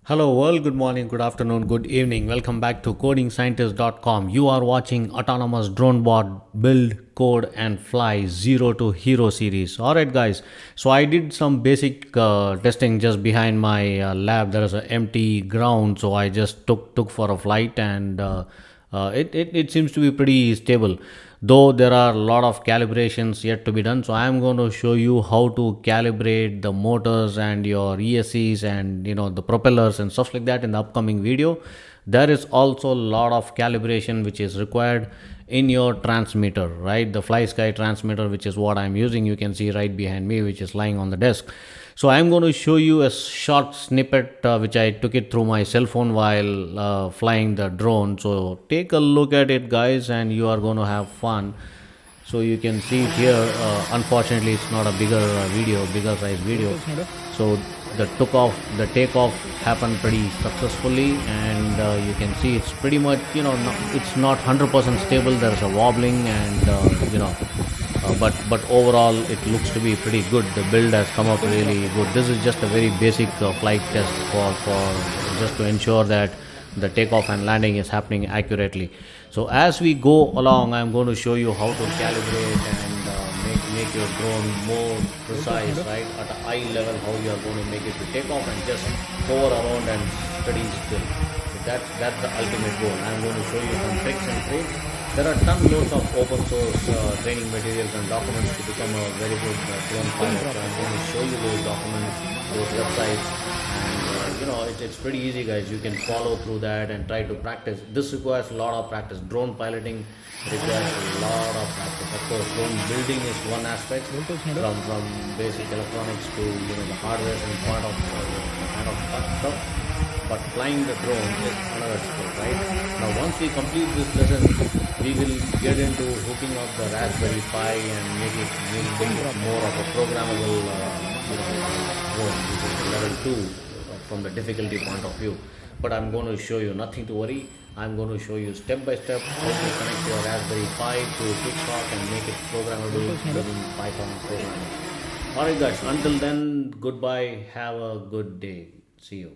Hello world, good morning, good afternoon, good evening. Welcome back to codingscientist.com. You are watching autonomous drone bot build, code and fly 0 to hero series. Alright guys, so I did some basic testing just behind my lab. There is an empty ground, so I just took for a flight and it seems to be pretty stable, though there are a lot of calibrations yet to be done. So I am going to show you how to calibrate the motors and your ESCs and the propellers and stuff like that in the upcoming video. There is also a lot of calibration which is required in your transmitter, right? The FlySky transmitter, which is what I'm using, you can see right behind me, which is lying on the desk. So I'm going to show you a short snippet which I took it through my cell phone while flying the drone. So take a look at it guys and you are going to have fun. So you can see it here. Unfortunately it's not a bigger size video. So the takeoff happened pretty successfully, and you can see it's pretty much it's not 100% stable. There's a wobbling and but overall it looks to be pretty good. The build has come up really good. This is just a very basic flight test for just to ensure that the takeoff and landing is happening accurately. So as we go along, I'm going to show you how to calibrate and make your drone more precise, right, at a eye level, how you are going to make it to take off and just hover around and steady still. So that's the ultimate goal. I'm going to show you some tricks and tricks. There are loads of open source training materials and documents to become a very good drone pilot. So I'm going to show you those documents, those websites, and it's pretty easy guys. You can follow through that and try to practice. This requires a lot of practice. Drone piloting requires a lot of practice. Of course, drone building is one aspect, from basic electronics to the hardware and part of kind of stuff. But flying the drone is another skill, right? Now, once we complete this lesson, we will get into hooking up the Raspberry Pi and make it more of a programmable drone, which is level 2 from the difficulty point of view. But I'm going to show you, nothing to worry. I'm going to show you step by step how to connect your Raspberry Pi to Kickstart and make it programmable using Python programming. Alright guys, until then, goodbye, have a good day. See you.